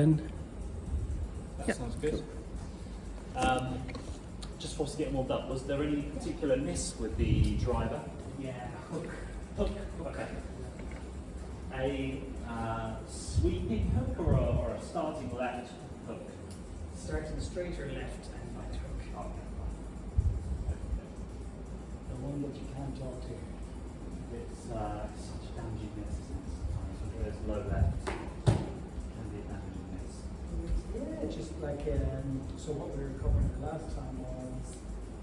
That sounds good. Just for us to get warmed up, was there any particular miss with the driver? Yeah, hook. Okay. A sweeping hook or a starting left hook? Starting straight or left and right hook. The one that you can't talk to. It's such a damaging miss, isn't it? Sometimes when there's low left, it can be a damaging miss. Yeah, just like, so what we were covering the last time was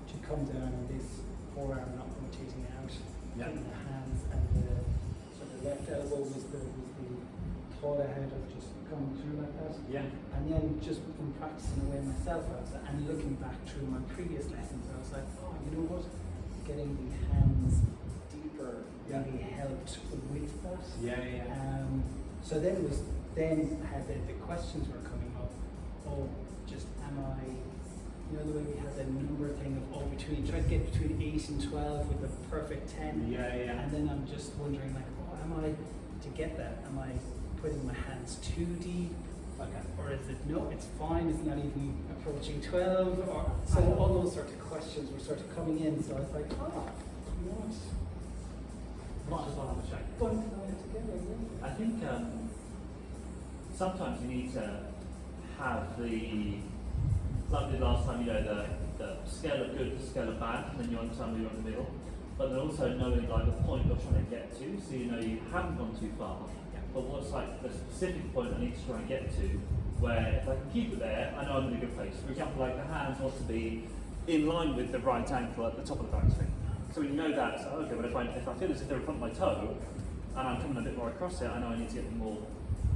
to come down and this forearm not rotating out, Yeah. in the hands, and the sort of left elbow was the thought ahead of just coming through like that. Yeah. And then just from practicing away myself, and looking back through my previous lessons, I was like, oh, you know what? Getting the hands deeper really helped with that. Yeah. So then it was had the questions were coming up. Oh, just am I? You know the way we had the number thing of try to get between 8 and 12 with the perfect 10. Yeah. And then I'm just wondering like, oh, am I to get that? Am I putting my hands too deep? Okay. Or is it no? It's fine. It's not even approaching 12. Or so all those sort of questions were sort of coming in. So I was like, oh, you know what? Might as well have a check. Fun to together. Yeah. I think sometimes you need to have the, like we did last time, you know, the scale of good, the scale of bad, and then you understand where you're in the middle. But then also knowing like the point you're trying to get to, so you know you haven't gone too far. But what's like the specific point I need to try and get to, where if I can keep it there, I know I'm in a good place. For example, like the hands wants to be in line with the right ankle at the top of the backswing. So when you know that, so okay, but if I feel as if they're in front of my toe, and I'm coming a bit more across it, I know I need to get them more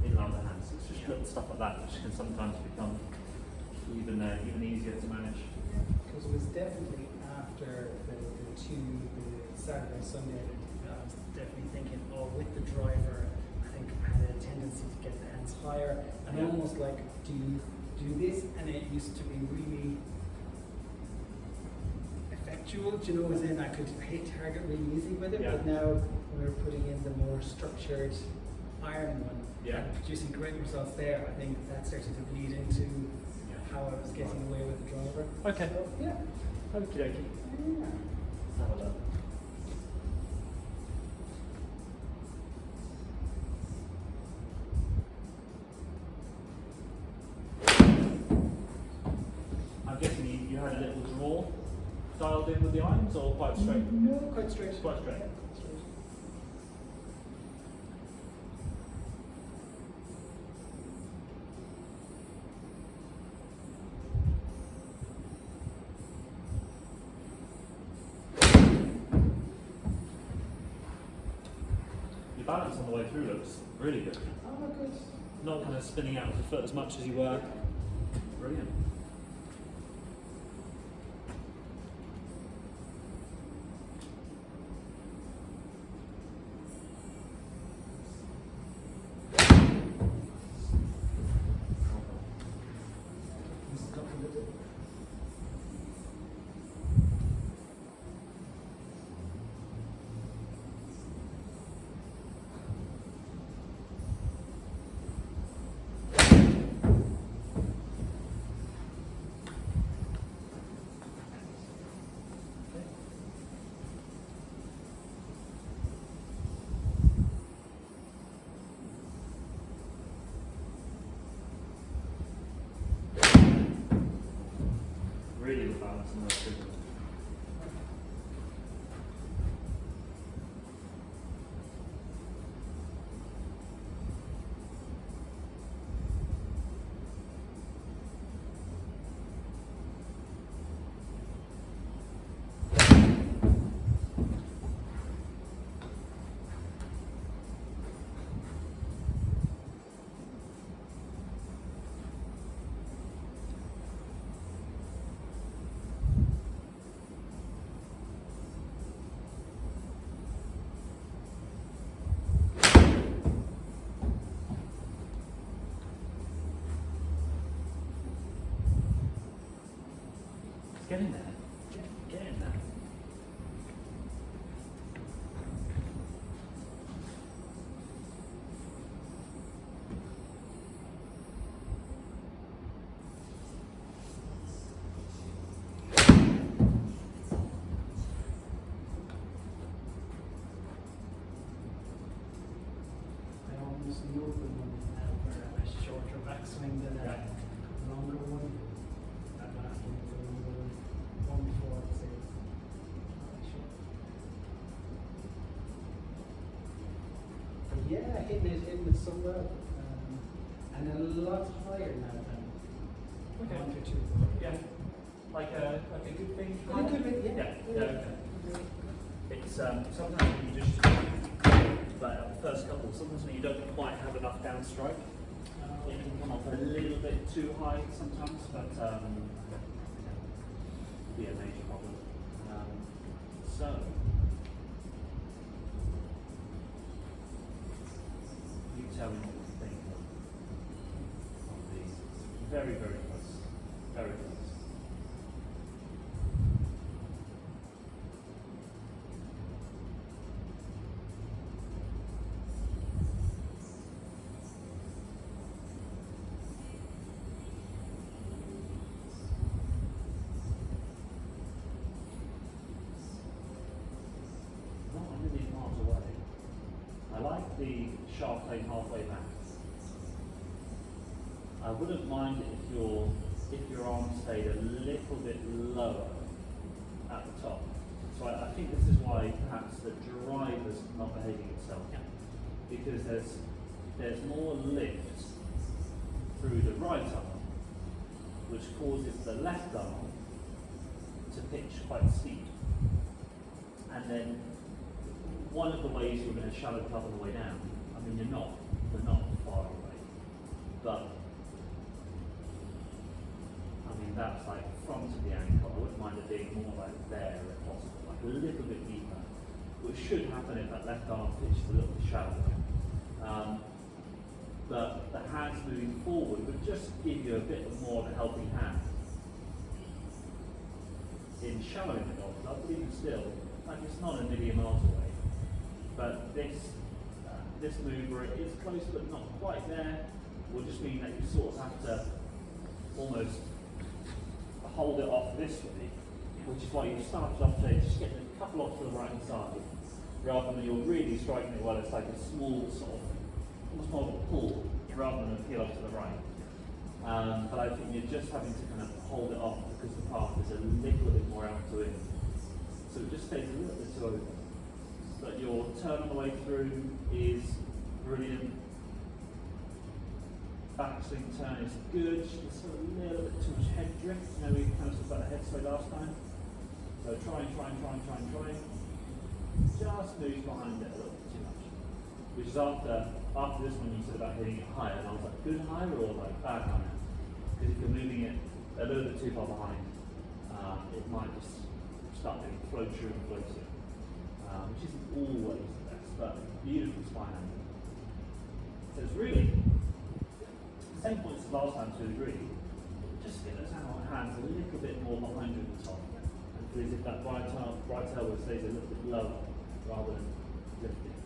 in line with the hands. It's just little stuff like that which can sometimes become even easier to manage. Because it was definitely after the Saturday, Sunday, I was definitely thinking, oh, with the driver, I think I had a tendency to get the hands higher, and almost like, do this, and it used to be really effectual, do you know, as in I could hit target really easy with it, but now we're putting in the more structured iron one, and producing great results there. I think that started to bleed into how I was getting away with the driver. Okay. So, yeah. Okie dokie. Yeah. Let's have a look. I'm guessing you had a little draw dialed in with the irons, or quite straight? No, quite straight. Quite straight. Yeah, quite straight. Your balance on the way through looks really good. Oh, good. Not kind of spinning out of the foot as much as you were. Brilliant. Really good balance in those two. Getting there. Getting there. hitting it so well. And a lot higher now than Okay. 1 or 2. Yeah. Like a good thing. Like a good thing, yeah. Okay. It's sometimes when you just like the first couple, sometimes when you don't quite have enough down strike, it can come off a little bit too high sometimes, but be a major problem. So you tell me what you think of these. Very, very close. Very close. Not a million miles away. I like the sharp plane halfway back. I wouldn't mind it if your arm stayed a little bit lower at the top. So I think this is why perhaps the driver's not behaving itself. Because there's more lift through the right arm, which causes the left arm to pitch quite steep. And then one of the ways you're going to shallow club on the way down, I mean we're not far away, but I mean that's like front of the ankle. I wouldn't mind it being more like there if possible, like a little bit deeper, which should happen if that left arm pitches a little bit shallower. But the hands moving forward would just give you a bit more of a helping hand in shallowing the golf club, but even still, like it's not a million miles away. But this move where it is close but not quite there will just mean that you sort of have to almost hold it off this way, which is why you started off today just getting a couple off to the right hand side, rather than you're really striking it well. It's like a small sort of, almost more of a pull rather than a peel off to the right. But I think you're just having to kind of hold it off because the path is a little bit more out to in. So it just stays a little bit too open. But your turn on the way through is brilliant. Backswing turn is good. There's sort of a little bit too much head drift. You know, we kind of talked about the head sway last time. So try. Just move behind it a little bit too much. Which is after this one you said about hitting it higher, and I was like, good higher or like bad higher? Because if you're moving it a little bit too far behind, it might just start getting floater and floater. Which isn't always the best, but beautiful spine angle. So it's really the same points as last time to a degree. Just get those hands a little bit more behind you at the top. And please, if that right elbow stays a little bit lower rather than lifting.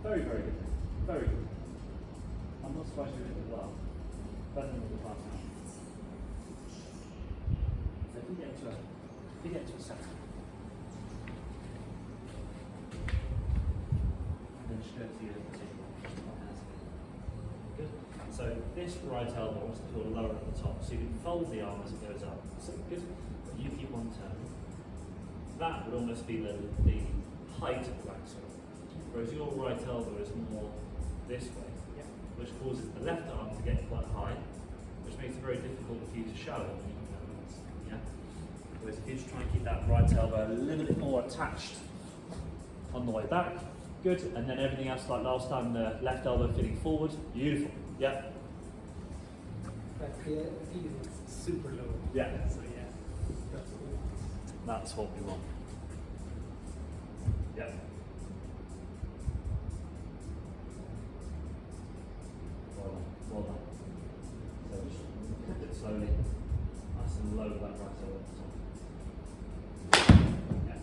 Very, very good. Very good. I'm not surprised you're doing it well. Better than the last time. So if we get to a second. Good. So this right elbow wants to feel lower at the top, so you can fold the arm as it goes up. So good. You keep one turn. That would almost be the height of the backswing. Whereas your right elbow is more this way, which causes the left arm to get quite high, which makes it very difficult for you to shallow when you come downwards. Yeah. Whereas if you just try and keep that right elbow a little bit more attached on the way back. Good, and then everything else like last time, the left elbow fitting forward. Beautiful. Yeah. That feet is super low. Yeah. So yeah, that's cool. That's what we want. Yeah. Well done. So just hit it slowly. Nice and low that right elbow at the top. Yeah.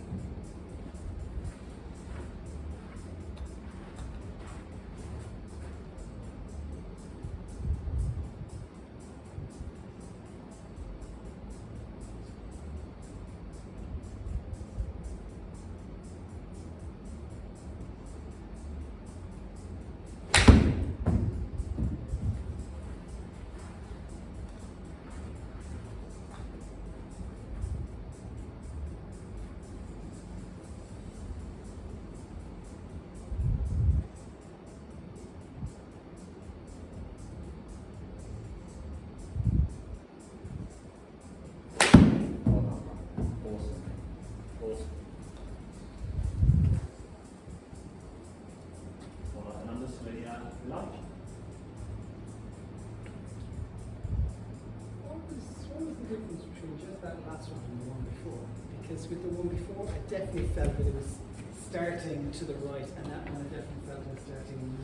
from just that last one and the one before. Because with the one before, I definitely felt that it was starting to the right, and that one I definitely felt it was starting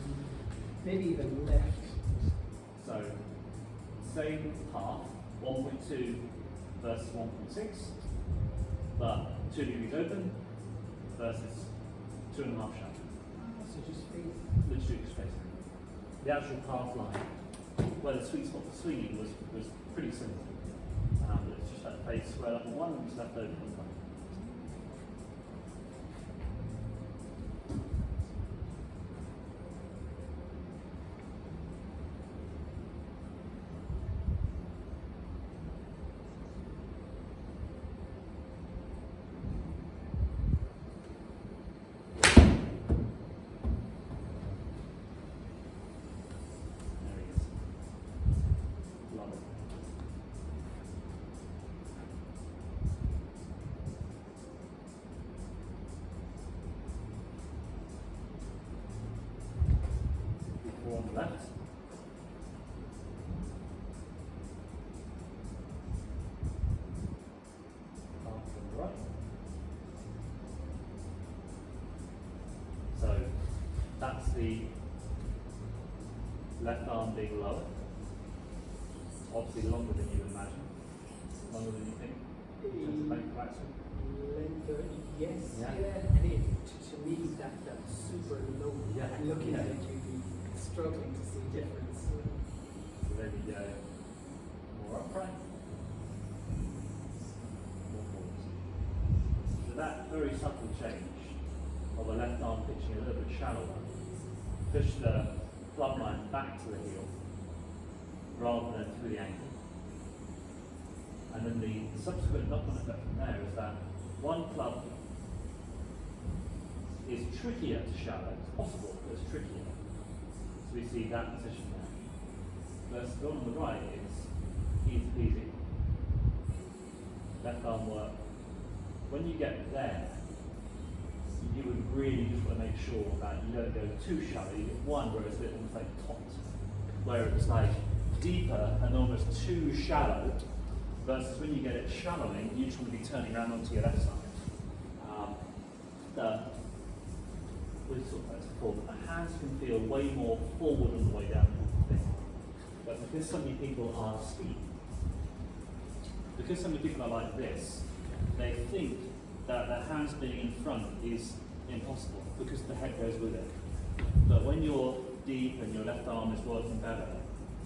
maybe even left. So, same path, 1.2 versus 1.6, but 2 degrees open versus 2.5 shallow. So just face. Literally just facing. The actual path line, where the sweet spot for swinging was pretty simple. But it's just that face squared up on one and just left open on one. On the left. Arm to the right. So that's the left arm being lower. Obviously longer than you would imagine. Longer than you think. In terms of bank action. Length, yes. Yeah. And to me, that super low. Yeah. And looking Yeah. at it, you'd be struggling to see difference. So there we go. More upright. More forward. So that very subtle change of a left arm pitching a little bit shallower, push the club line back to the heel rather than through the ankle. And then the subsequent knock-on effect from there is that one club is trickier to shallow. It's possible, but it's trickier. So we see that position there. Versus the one on the right is easy peasy. Left arm work. When you get there, you would really just want to make sure that you don't go too shallow. You get one where it's a bit almost like topped, where it's like deeper and almost too shallow, versus when you get it shallowing, you just want to be turning around onto your left side. We've talked about this before, but the hands can feel way more forward on the way down than you think. But because so many people are steep, because so many people are like this, they think that their hands being in front is impossible because the head goes with it. But when you're deep and your left arm is working better,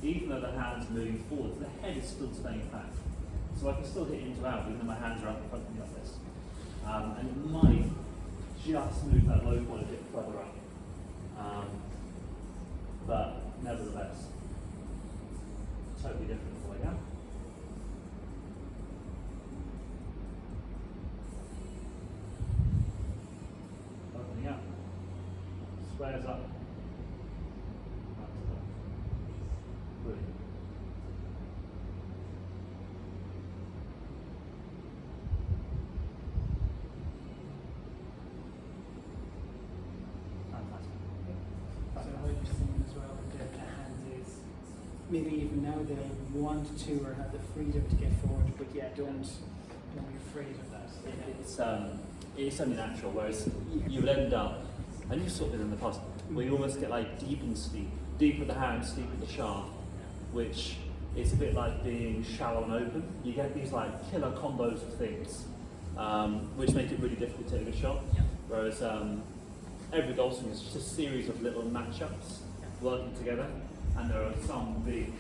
even though the hands are moving forward, the head is still staying back. So I can still hit into out even though my hands are out in front of me like this. And it might just move that low point a bit further up. But nevertheless, totally different all the way down. Opening up, squares up. Brilliant. So what you're saying as well with the hands is maybe even now they want to or have the freedom to get forward, but yeah, don't be afraid of that. It's only natural, whereas you would end up, and you've sort of been in the past, where you almost get like deep and steep, deep with the hands, steep with the shaft, which is a bit like being shallow and open. You get these like killer combos of things, which make it really difficult to take a shot. Yeah. Whereas every golf swing is just a series of little matchups working together, and there are some big,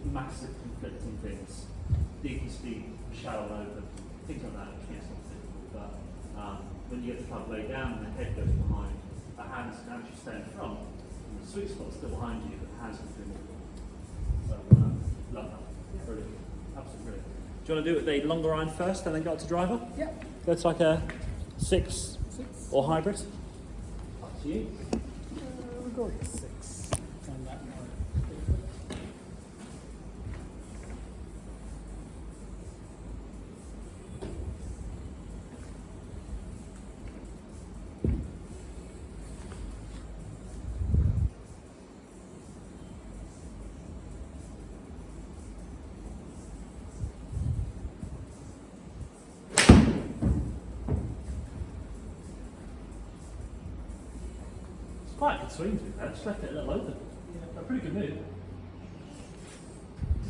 massive conflicting things. Deep and steep, shallow and open, things like that, which makes it difficult. But when you get the club laid down and the head goes behind, the hands can actually stay in front, and the sweet spot's still behind you, but the hands can do more. So, love that. Brilliant. Absolutely brilliant. Do you want to do it with a longer iron first and then go up to driver? Yeah. Go to like a 6 or hybrid? Up to you. We'll go with 6 on that one. quite a good swing to be fair. Just left it a little open. Yeah. A pretty good move. It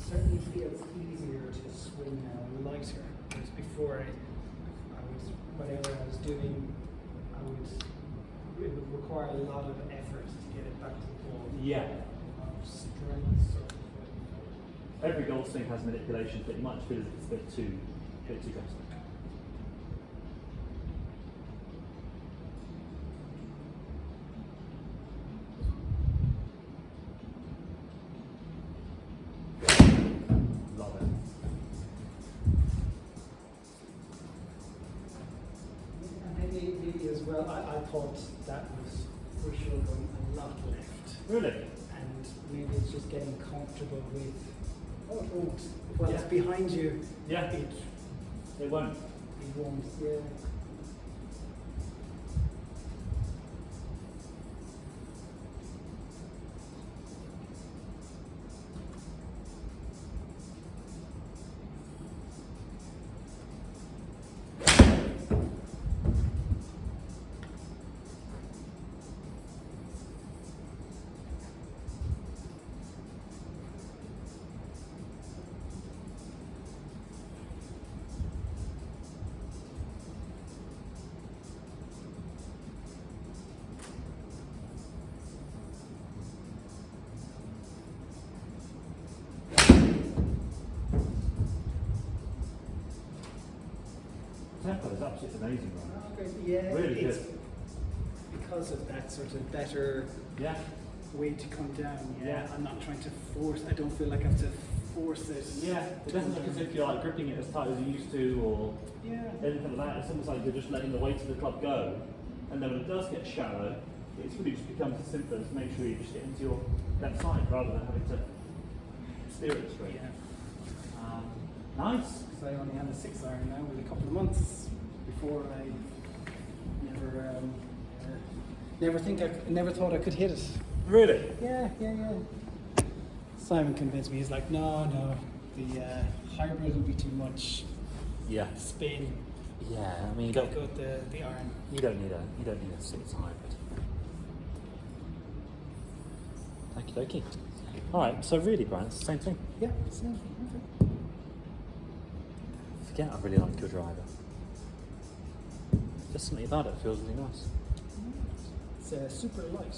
certainly feels easier to swing now, lighter. Whereas before, whatever I was doing, it would require a lot of effort to get it back to the ball. Yeah. Strength, sort of. Every golf swing has manipulations, but you might feel as if it's a bit too drastic. Love it. Maybe as well, I thought that was for sure going a lot left. Really? And maybe it's just getting comfortable with, oh, it won't. Well, Yeah. it's behind you. Yeah. It won't. won't, yeah. Tempo is absolutely amazing, right? Oh, great. Yeah, Really it's good. because of that sort of better Yeah. way to come down. Yeah. I'm not trying to force. I don't feel like I have to force it. Yeah. It doesn't look as if you're like gripping it as tight as you used to, or Yeah. anything like that. It's almost like you're just letting the weight of the club go, and then when it does get shallow, it really just becomes as simple as make sure you just get into your left side rather than having to steer it straight. Yeah. Nice. Because I only had a 6-iron now with a couple of months before I never thought I could hit it. Really? Yeah. Simon convinced me. He's like, no, the hybrid will be too much Yeah. spin. Yeah. I mean, Go with the iron. You don't need a 6 hybrid. Okie dokie. Alright, so really Brian, it's the same thing. Yeah. Same. Okay. Forget I really like your driver. Just something about it feels really nice. It's super light.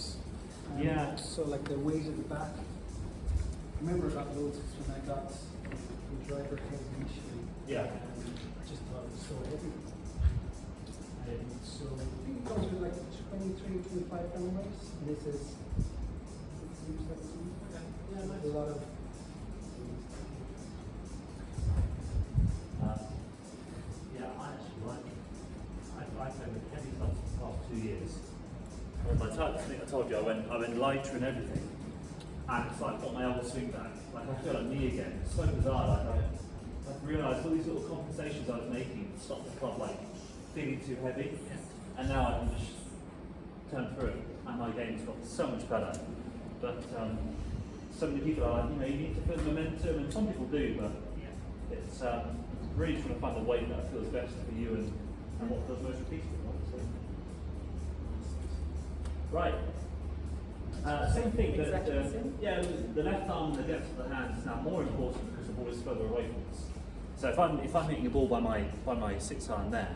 Yeah. So like the weight at the back. I remember I got loads when I got the driver head initially. Yeah. I just thought it was so heavy. So I think it goes with like 23, 25 pound weights. And this is 16, 17. Yeah, nice. A lot of. Yeah, I actually like it. I've played with heavy clubs for the past 2 years. And by the time I think I told you, I went lighter and everything. And it's like got my old swing back. Like I feel like me again. It's so bizarre. Like I've realised all these little compensations I was making to stop the club like feeling too heavy. And now I can just turn through it. And my game's got so much better. But so many people are like, you need to feel momentum, and some people do, but it's really trying to find the way that feels best for you and what feels most repeatable. Right. Same thing. Exactly the same. Yeah, the left arm and the depth of the hand is now more important because the ball is further away from us. So if I'm hitting a ball by my 6-iron there,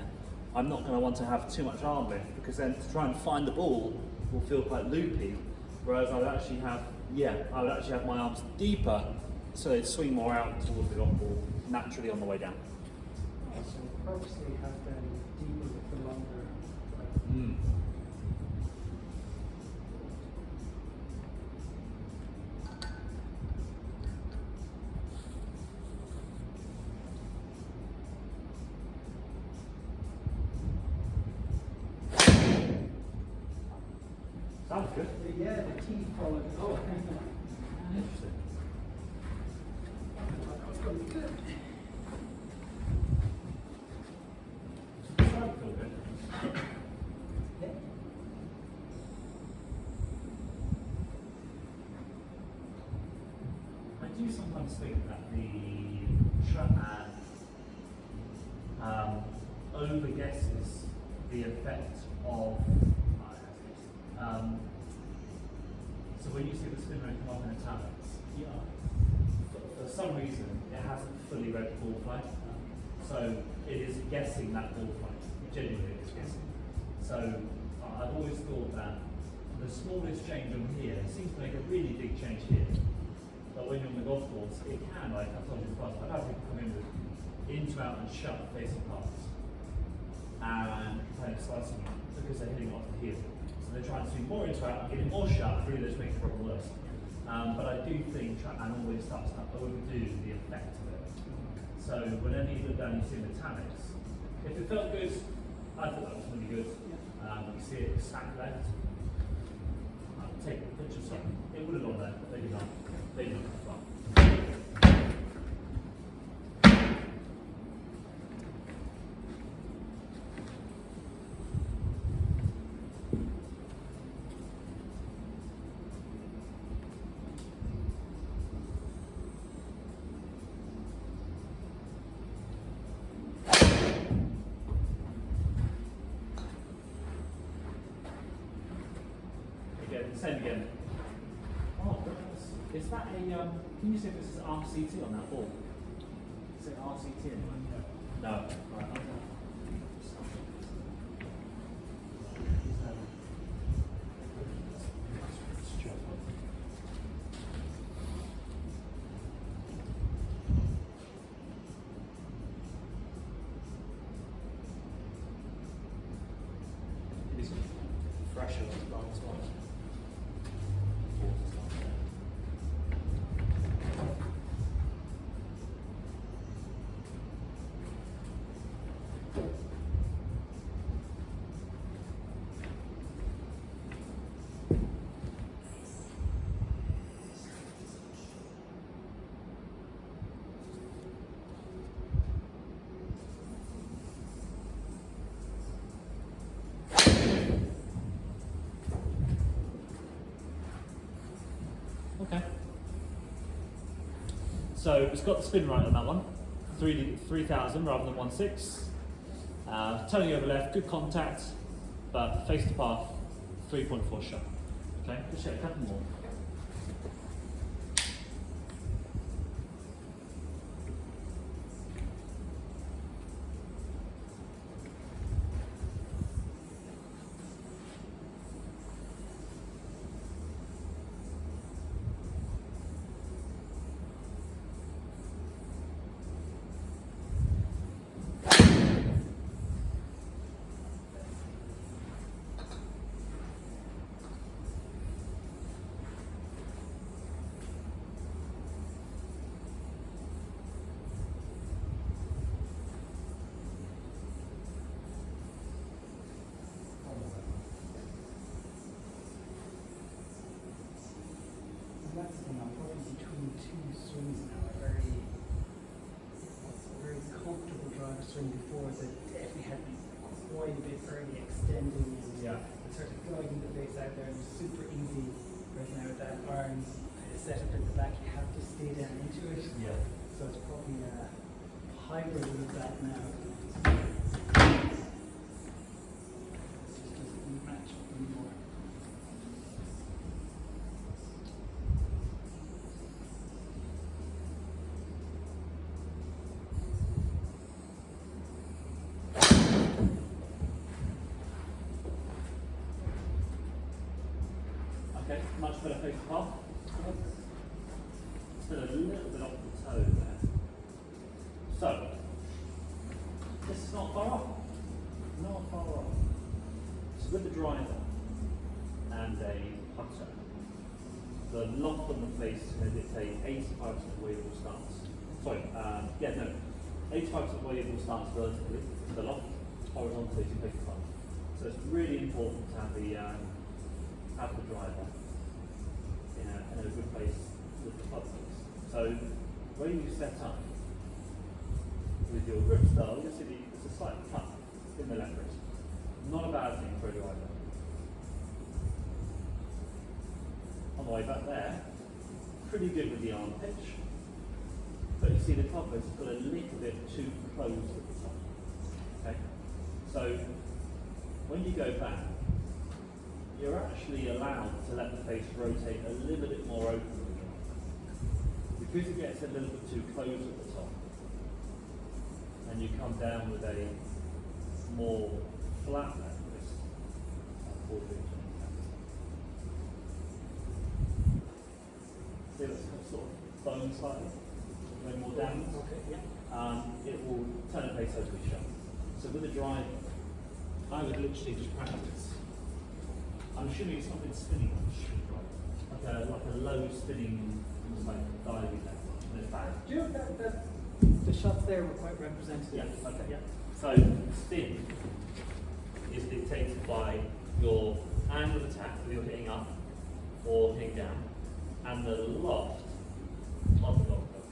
I'm not going to want to have too much arm lift, because then to try and find the ball will feel quite loopy. Whereas I would actually have my arms deeper, so they swing more out towards the golf ball naturally on the way down. So purposely have them deeper with the longer. Sounds good. Yeah, the teeth followed. Oh, Interesting. that was going to be good. Sounds feel good. Yeah. I do sometimes think that the trackman over guesses the effect of So when you see the spin rate come up in italics, for some reason it hasn't fully read the ball flight. So it is guessing that ball flight. Genuinely it's guessing. So I've always thought that the smallest change on here seems to make a really big change here. But when you're on the golf course, it can, like I've told you before, I've had people come in with into, out and shut facing passes and kind of slicing it because they're hitting off the heel. So they're trying to swing more into, out and getting more shut, really just making the problem worse. But I do think, and always starts to overdo the effect of it. So whenever you look down, you see metallics. If it felt good, I thought that was really good. You see it stack left. Take a picture of something. It would have gone there, but maybe not. Maybe not. Same again. Oh, is that a, can you see if this is RCT on that ball? Is it RCT in it? No. Right, okay. It is fresher than the last one. Okay. So it's got the spin right on that one, 3,000 rather than 1.6. Turning over left, good contact, but face to path, 3.4 shot. Okay, let's check a couple more. That's the thing, I'm probably between two swings now, a very comfortable driver swing before, so definitely had me quite a bit early extending and sort of guiding the face out there, and it was super easy. Whereas now with that arm set up at the back, you have to stay down into it. Yeah. So it's probably a hybrid with that now. It just doesn't match up anymore. Okay, much better face to path. Still a little bit off the toe there. So, this is not far off. Not far off. So with the driver and a putter, the lock on the face is going to dictate 85% of where it will stance. Sorry, 85% of where it will stance vertically to the loft, horizontally to face the front. So it's really important to have the driver in a good place with the club face. So when you set up with your grip style, you'll see there's a slight cut in the left wrist. Not a bad thing for a driver. On the way back there, pretty good with the arm pitch. But you see the club face has got a little bit too close at the top. Okay? So when you go back, you're actually allowed to let the face rotate a little bit more open with the driver. Because it gets a little bit too close at the top, and you come down with a more flat neck wrist. See, that's sort of bone slightly, going more down. Okay, yeah. It will turn the face over shut. So with a drive, I would literally just practice. I'm assuming it's not been spinning on the street, right? Like a low spinning, almost like diving neck on his back. Do you know that the shots there were quite representative? Yeah, okay. Yeah. So spin is dictated by your angle of attack, whether you're hitting up or hitting down, and the loft of the golf club.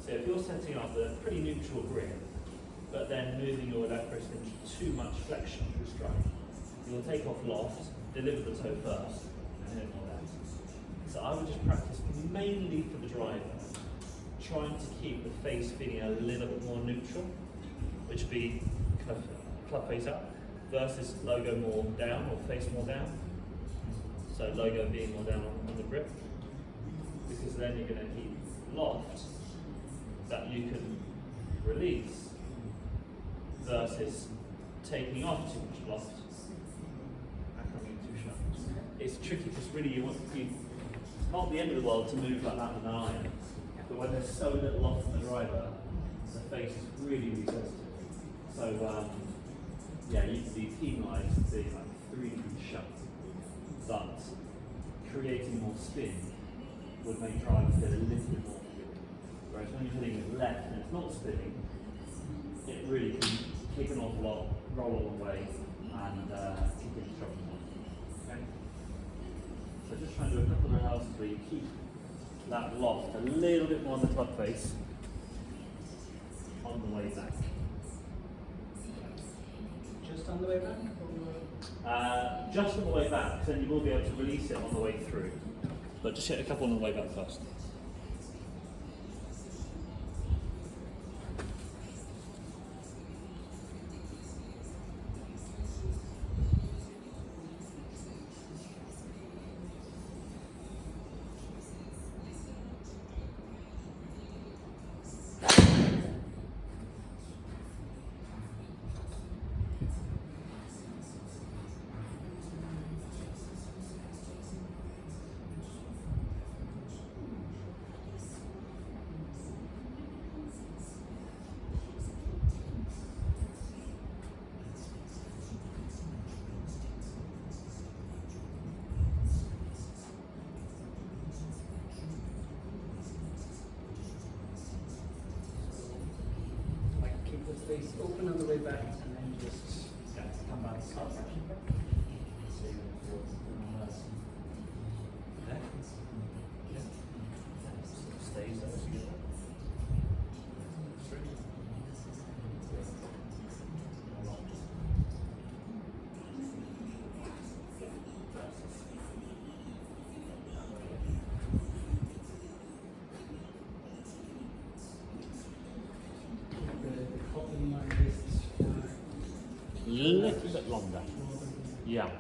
So if you're setting up a pretty neutral grip, but then moving your left wrist into too much flexion through strike, you'll take off loft, deliver the toe first, and hit more down. So I would just practice mainly for the driver, trying to keep the face feeling a little bit more neutral, which would be kind of club face up, versus logo more down or face more down. So logo being more down on the grip, because then you're going to keep loft that you can release versus taking off too much loft and coming too sharp. It's tricky because really it's not the end of the world to move like that with an iron, but when there's so little loft in the driver, the face is really, really sensitive. So yeah, you can be penalised to being like 3 degrees shut, but creating more spin would make drive feel a little bit more fluid. Whereas when you're hitting it left and it's not spinning, it really can kick an awful lot, roll a long way, and kick in strong. Okay? So just try and do a couple of rehearsals where you keep that loft a little bit more on the club face on the way back. Just on the way back? Just on the way back, then you will be able to release it on the way through. But just hit a couple on the way back first. Face open on the way back and then just come back. Stays there. A little bit longer. Yeah.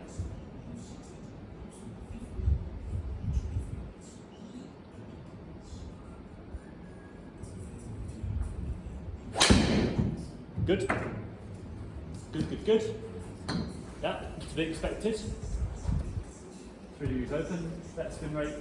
Good. Good. Yeah, to be expected. 3 degrees open, better spin rate.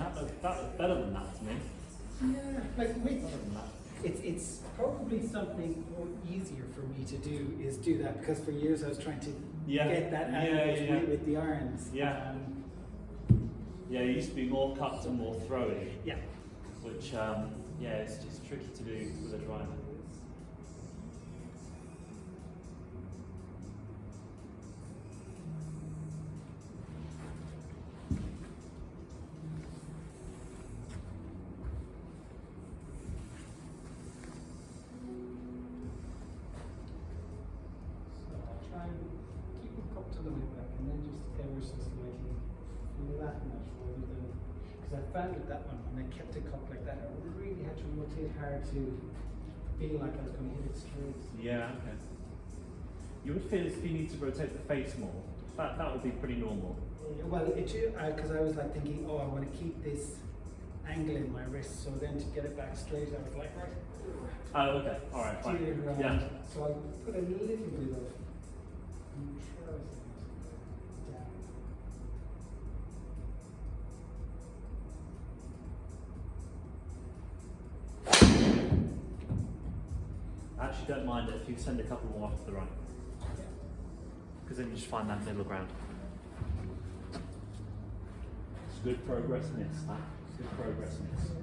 That looks better than that to me. Yeah, like wait, Better than that. it's probably something more easier for me to do is do that because for years I was trying to get that out with the irons. Yeah. Yeah, it used to be more cuts and more throwing. Yeah. Which it's just tricky to do with a driver. and then just ever so slightly flatten it rather than, because I found with that one, when I kept it cupped like that, I really had to rotate hard to feel like I was going to hit it straight. Yeah, okay. You would feel as if you need to rotate the face more. That would be pretty normal. Well, because I was like thinking, oh, I want to keep this angle in my wrist, so then to get it back straight, I was like, right. Oh, okay. All right, fine. Steer it around. Yeah. So I put a little bit of neutrality down. I actually don't mind it if you send a couple more off to the right. Because then you just find that middle ground. It's good progress in this, huh? It's good progress in this. So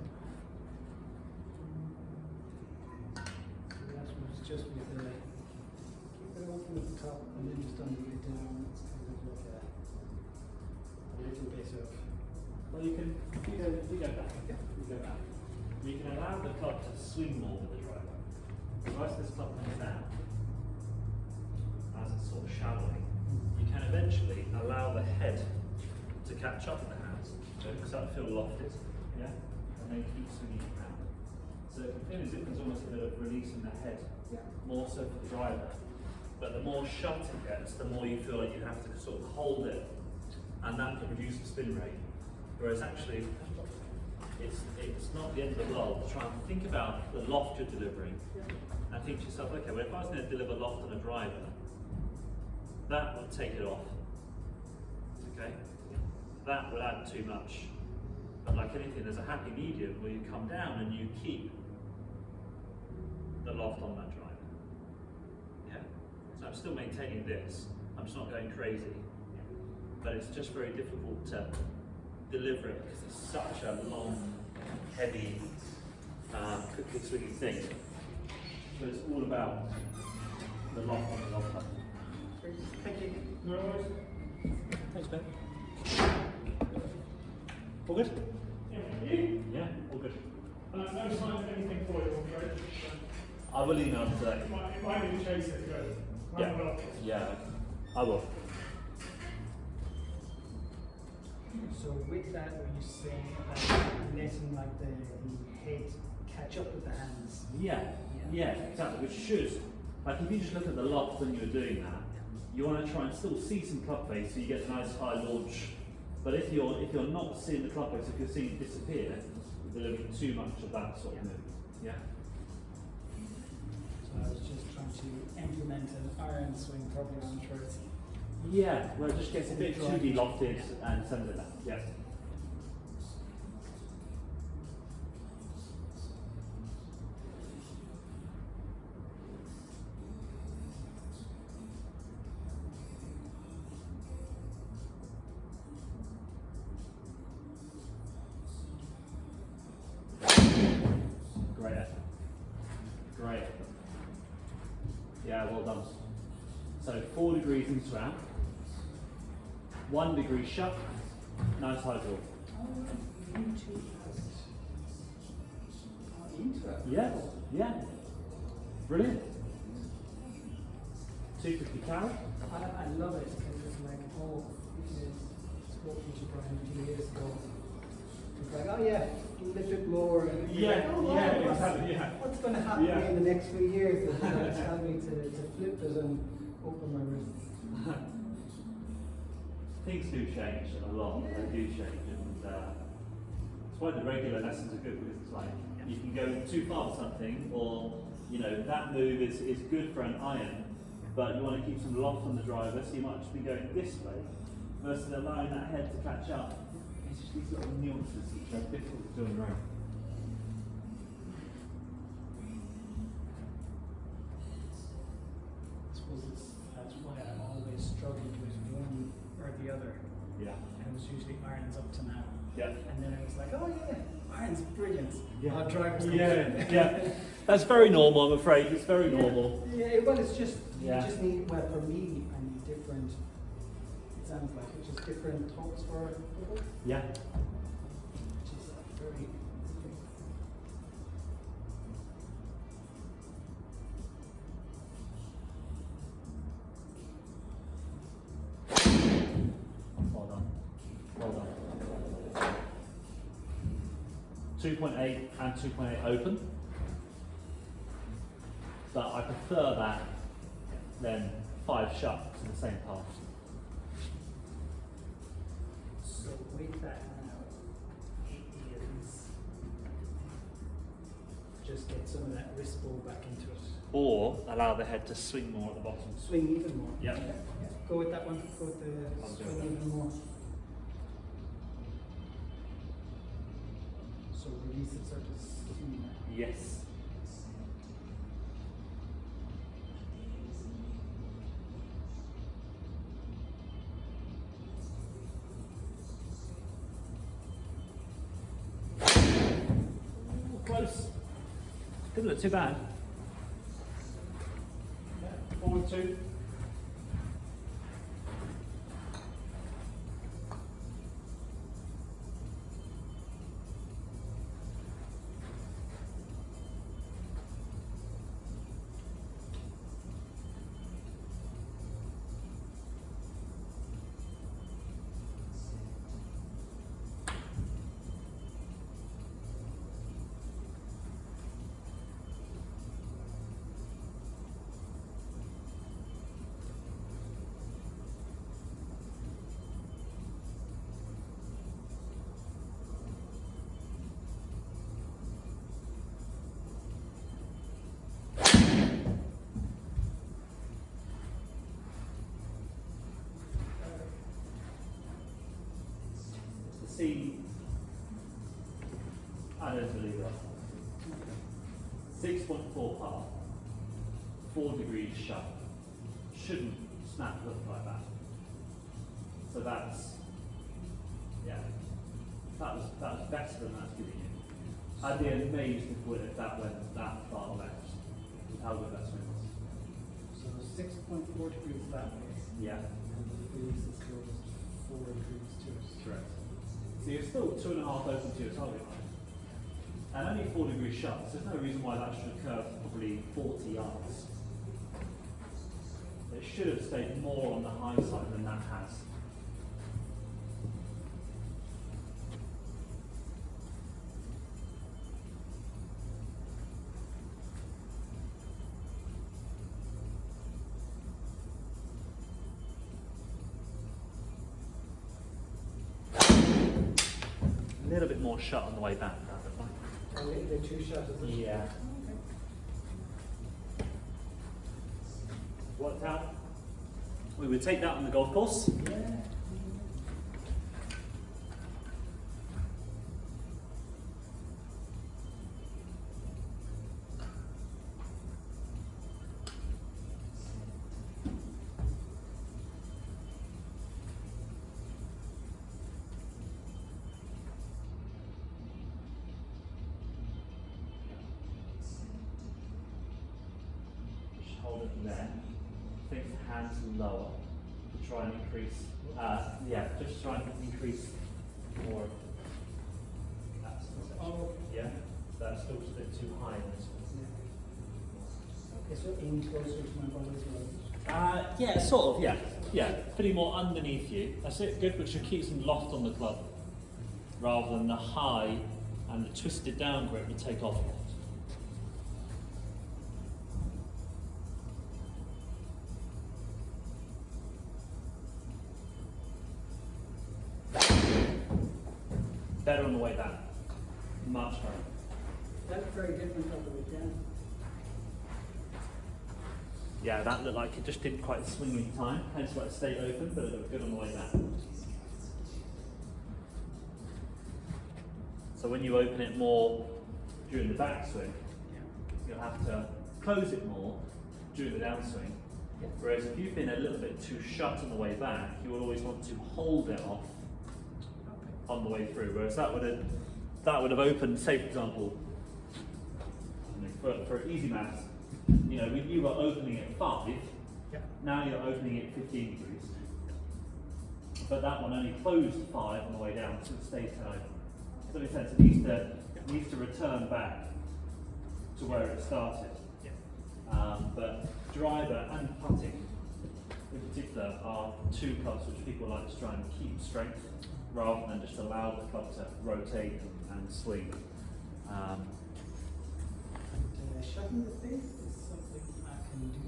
that was just with the, keep it open at the top and then just under it down. It's kind of like a little bit of. Well, you go back. You go back. You can allow the club to swing more with the driver. So as this club comes down, as it's sort of shallowing, you can eventually allow the head to catch up with the hands. So it start to feel lofted, yeah? And then keep swinging it around. So it can feel as if there's almost a bit of release in the head, more so for the driver. But the more shut it gets, the more you feel like you have to sort of hold it, and that can reduce the spin rate. Whereas actually, it's not the end of the world to try and think about the loft you're delivering and think to yourself, okay, well if I was going to deliver loft on a driver, that would take it off. Okay? That would add too much. But like anything, there's a happy medium where you come down and you keep the loft on that driver. Yeah? So I'm still maintaining this. I'm just not going crazy. But it's just very difficult to deliver it because it's such a long, heavy, quickly swinging thing. So it's all about the loft on the loft button. Thank you. No worries. Thanks, Ben. All good? Yeah, all good. No sign of anything for you, I'm afraid. I will email today. If I need to chase it, good. Yeah. Yeah, I will. So with that, were you saying about letting like the head catch up with the hands? Yeah, exactly. Which should, like if you just look at the loft when you're doing that, you want to try and still see some club face so you get a nice high launch. But if you're not seeing the club face, if you're seeing it disappear, you're delivering too much of that sort of move. Yeah. So I was just trying to implement an iron swing probably on shorts. Yeah, where it just gets a bit too de-lofted and sends it down. Yeah. Great effort. Great effort. Yeah, well done. So 4 degrees into out, 1 degree shut, nice high draw. Yeah. Brilliant. 250 carry. I love it because it's like, oh, sport teacher Brian a few years ago. It's like, oh yeah, lift it lower. And what's going to happen in the next few years? It's going to tell me to flip it and open my wrists. Things do change a lot. They do change, and that's why the regular lessons are good, because it's like you can go too far with something, or that move is good for an iron, but you want to keep some loft on the driver, so you might just be going this way versus allowing that head to catch up. It's just these little nuances which are difficult to do around. I suppose that's why I'm always struggled with one or the other. Yeah. And it was usually irons up to now. Yeah. And then I was like, oh yeah, irons brilliant. Yeah. Drivers. Yeah. That's very normal, I'm afraid. It's very normal. Yeah, well, it's just, you Yeah. just need, well, for me, I need different, it sounds like it's just different talks for people. Yeah. Which is very, 2.8 and 2.8 open. But I prefer that than 5 shut to the same path. So with that now, it is just get some of that wrist ball back into it. Or allow the head to swing more at the bottom. Swing even more. Yep. Yeah. Go with that one. Go with the I'll do swing that. even more. So release it sort of swing. Yes. Close. Didn't look too bad. Yeah. Forward 2. See, I don't believe that. 6.4 par, 4 degrees shut. Shouldn't snap hook like that. So that's, yeah, that was better than that's giving you. I'd be amazed if that went that far left with how good that swing was. So 6.4 degrees that way. Yeah, And the face is closed 4 degrees to it. correct. So you're still 2.5 open to your target line. And only 4 degree shuts. There's no reason why that should curve probably 40 yards. It should have stayed more on the high side than that has. A little bit more shut on the way back, that looked like. A little bit too shut, is it? Yeah. Okay. Worked out. We would take that on the golf course. Yeah. Just hold it there. Take the hands lower to try and increase, just try and increase more of that sensation. Oh. Yeah, that's still just a bit too high in this one. Okay, so aim closer to my body as well. Yeah, sort of, yeah. Yeah, putting more underneath you. That's it, good, because it keeps them loft on the club rather than the high and the twisted down grip would take off a lot. Better on the way back. Much better. That's very different on the way down. Yeah, that looked like it just didn't quite swing in time, hence why it stayed open, but it looked good on the way back. So when you open it more during the backswing, you'll have to close it more during the downswing. Whereas if you've been a little bit too shut on the way back, you will always want to hold it off on the way through. Whereas that would have opened, say for example, for easy maths, you were opening at 5, now you're opening at 15 degrees. But that one only closed 5 on the way down, so it stays 10 open. Does that make sense? It needs to return back to where it started. But driver and putting in particular are two clubs which people like to try and keep strength rather than just allow the club to rotate and swing. And shutting the face is something I can do.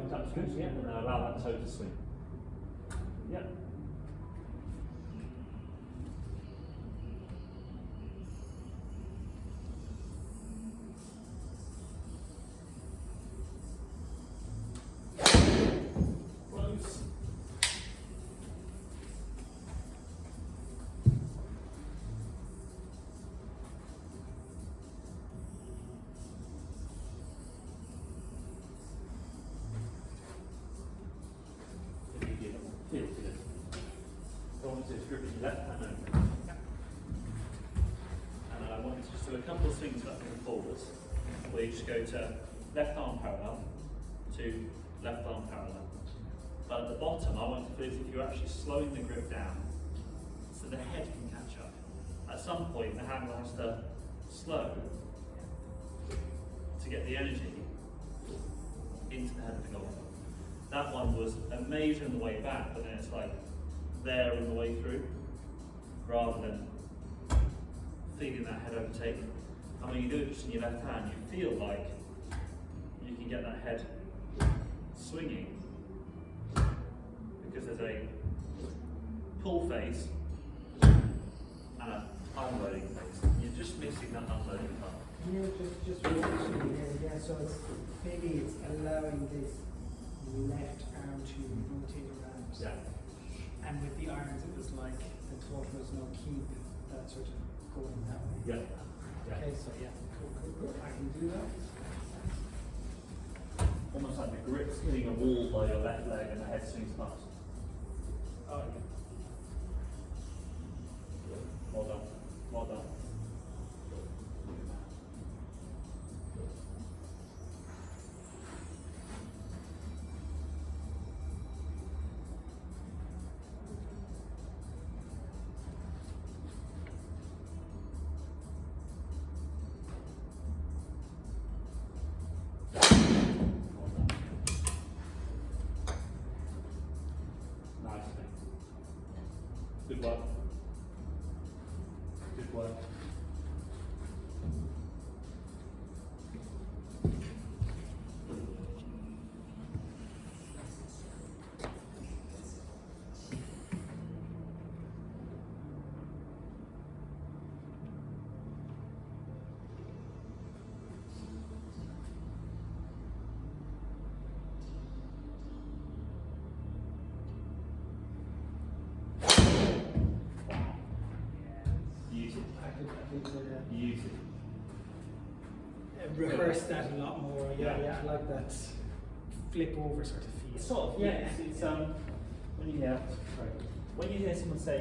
That's good, yeah. And allow that toe to swing. Yeah. Close. Feel good. Go on to grip your left hand over. And I want you to just do a couple of swings back and forwards, where you just go to left arm parallel to left arm parallel. But at the bottom, I want you to feel as if you're actually slowing the grip down, so the head can catch up. At some point, the handle has to slow to get the energy into the head of the golf. That one was amazing on the way back, but then it's like there on the way through, rather than feeling that head overtake. And when you do it just in your left hand, you feel like you can get that head swinging, because there's a pull phase and an unloading phase. You're just missing that unloading part. Yeah, just watching here, yeah, so it's maybe it's allowing this left arm to rotate around. Yeah. And with the irons, it was like the thought was no keep that sort of going that way. Yeah. Yeah. Okay, so yeah, cool. I can do that. Almost like the grip's hitting a wall by your left leg and the head swings past. Oh yeah. Well done. Well done. Good work. Good work. Use it. Rehearse that a lot more. Yeah, I like that flip over sort of feel. Sort of, yeah. It's when you hear someone say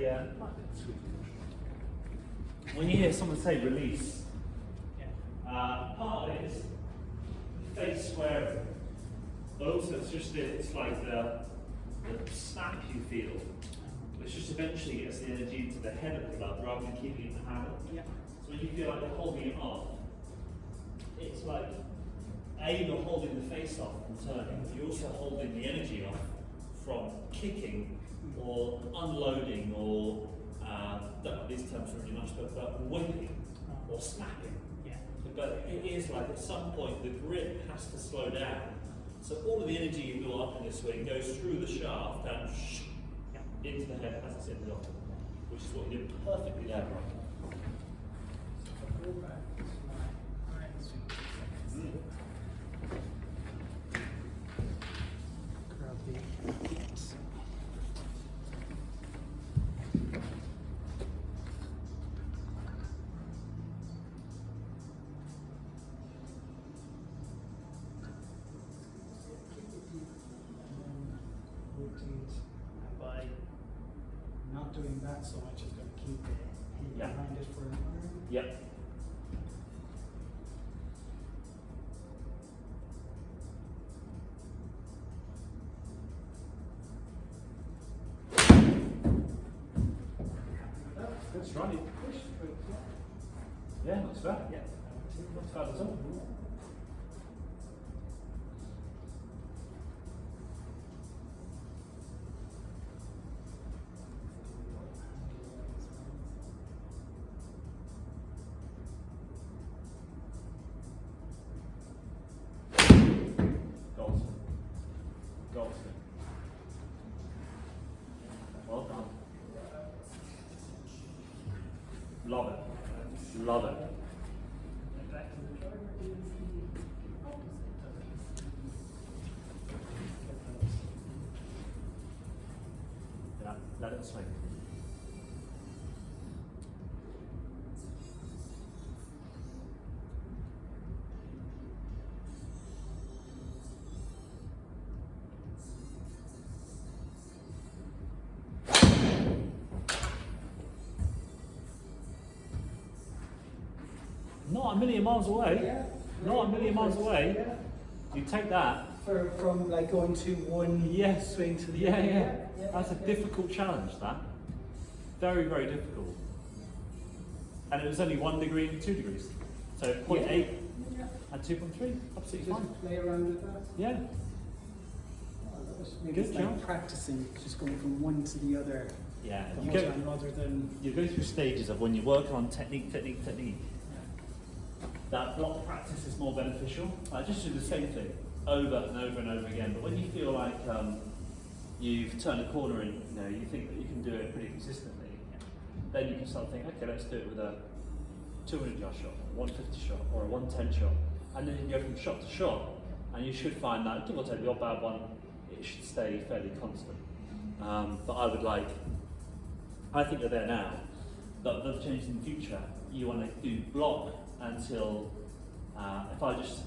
when you hear someone say release, part of it is face squaring, but also it's like the snap you feel, which just eventually gets the energy into the head of the club rather than keeping it in the handle. Yeah. So when you feel like you're holding it off, it's like you're holding the face off from turning, but you're also holding the energy off from kicking or unloading or these terms are really nice, but whipping or snapping. Yeah. But it is like at some point the grip has to slow down. So all of the energy you build up in this swing goes through the shaft and into the head as it's ended off, which is what you did perfectly there, right? So if I go back to my iron swing, grab the hips. By not doing that so much is going to keep the head behind it for another. Yep. Good try. Yeah, not too bad. Yeah, not too bad at all. Love it. And back to the driver is the opposite of it. Yeah, let it swing. Not a million miles away. Yeah. Not a million miles away. Yeah. You take that. From like going to one Yes. swing to the Yeah, other. yeah. That's a difficult challenge, that. Very, very difficult. And it was only 1 degree and 2 degrees. So 0.8 Yeah. and 2.3. Absolutely fine. Just play around with that. Yeah. Maybe Good it's like job. practicing, just going from one to the other Yeah. the You whole go, time rather than. you go through stages of when you work on technique. That block practice is more beneficial. Just do the same thing over and over and over again. But when you feel like you've turned a corner and you think that you can do it pretty consistently, then you can start thinking, okay, let's do it with a 200-yard shot, a 150 shot, or a 110 shot, and then you go from shot to shot, and you should find that, give or take the odd bad one, it should stay fairly constant. But I think they're there now, but they'll change in the future. You want to do block until, if I just,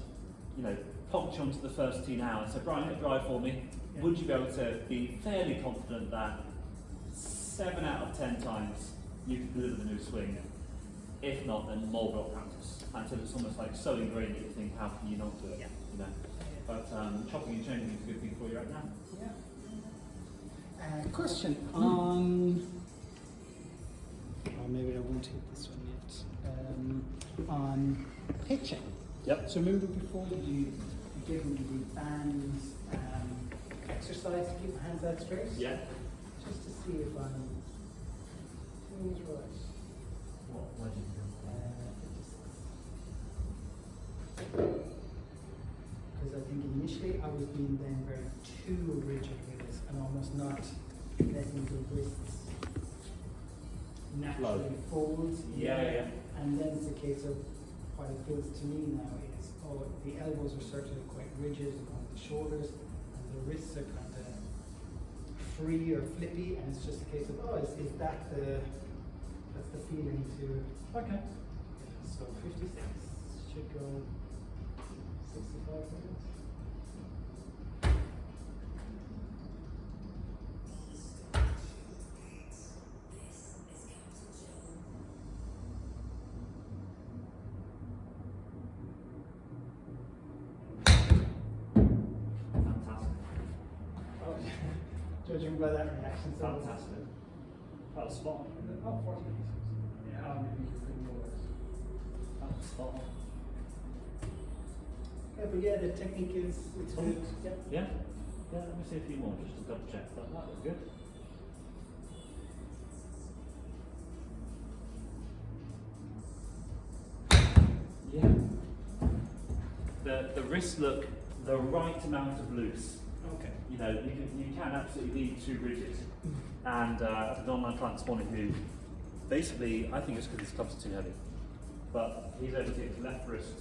plonked you onto the first tee now and said, Brian, hit drive for me, would you be able to be fairly confident that 7 out of 10 times you can deliver the new swing? If not, then more block practice until it's almost like so ingrained that you think, how can you not do it? Yeah. But chopping and changing is a good thing for you right now. Yeah. Question on. Or maybe I won't hit this one yet. On pitching. Yep. So remember before you gave me the band exercise to keep my hands out straight? Yeah. Just to see if I'm doing it right. What did you do? Because I think initially I was being then very too rigid with it and almost not letting the wrists naturally fold. Yeah. And then it's a case of what it feels to me now is, the elbows are certainly quite rigid on the shoulders and the wrists are kind of free or flippy, and it's just a case of, is that that's the feeling to. Okay. So 56 should go 65 minutes. Fantastic. Oh, judging by that reaction, so Fantastic. That was spot on. Oh, 40 minutes. Yeah, maybe it's the lowest. That was spot on. Yeah, but yeah, the technique is it's good. Yep. Yeah? Yeah, let me see a few more just to double check. That was good. Yeah. The wrists look the right amount of loose. Okay. You can absolutely be too rigid. And I had an online client this morning who basically, I think it's because his clubs are too heavy, but he's able to get his left wrist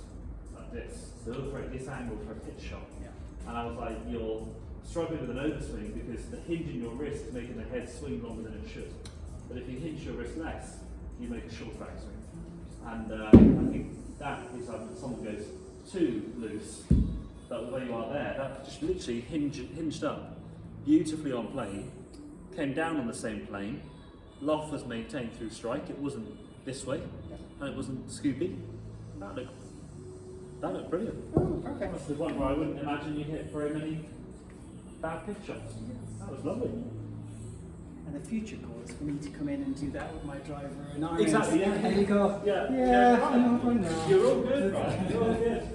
like this, to look right at this angle for a pitch shot. Yeah. And I was like, you're struggling with an overswing because the hinge in your wrist is making the head swing longer than it should. But if you hinge your wrist less, you make a short backswing. And I think that is like when someone goes too loose, but the way you are there, that just literally hinged up beautifully on plane, came down on the same plane, loft was maintained through strike, it wasn't this way, and it wasn't scoopy. That looked brilliant. Oh, perfect. That's the one where I wouldn't imagine you hit very many bad pitch shots. That was lovely. And the future goal is for me to come in and do that with my driver and irons. Exactly, yeah. There you go. Yeah, I know. You're all good, right? You're all good.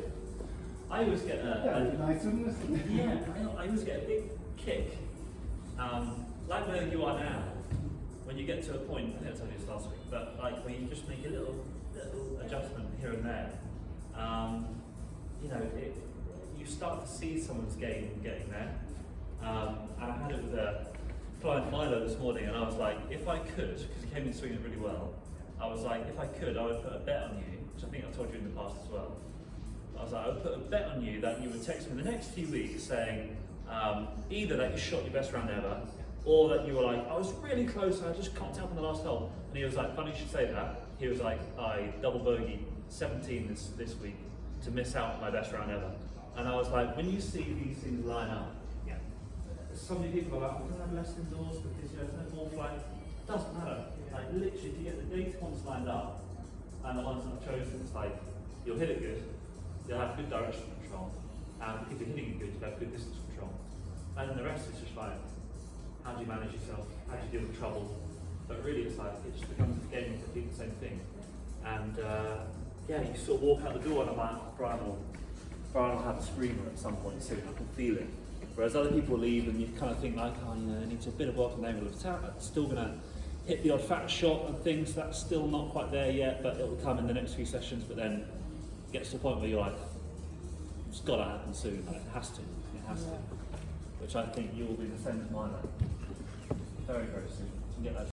I always get That'd be nice, wouldn't it? yeah, I always get a big kick. Like where you are now, when you get to a point, I think I told you this last week, but like when you just make a little adjustment here and there, you start to see someone's game getting there. And I had it with a client Milo this morning, and I was like, if I could, because he came in swinging really well, I was like, if I could, I would put a bet on you, which I think I told you in the past as well. I was like, I would put a bet on you that you would text me in the next few weeks saying either that you shot your best round ever, or that you were like, I was really close, I just cocked up on the last hole. And he was like, funny you should say that. He was like, I double bogeyed 17 this week to miss out on my best round ever. And I was like, when you see these things line up, so many people are like, we're going to have less indoors because there's no ball flight. Doesn't matter. Like literally, if you get the data points lined up and the ones that I've chosen, it's like you'll hit it good, you'll have good directional control, and if you're hitting it good, you'll have good distance control. And then the rest is just like, how do you manage yourself? How do you deal with trouble? But really, it's like it just becomes a game of repeat the same thing. And yeah, you sort of walk out the door and I'm like, Brian will have a screamer at some point so I can feel it. Whereas other people leave and you kind of think like, oh, you know, I need to a bit of work on the angle of attack. I'm still going to hit the odd fat shot and things. That's still not quite there yet, but it will come in the next few sessions. But then it gets to the point where you're like, it's got to happen soon. Like, it has to. Which I think you will be the same as mine. Very, very soon. To get that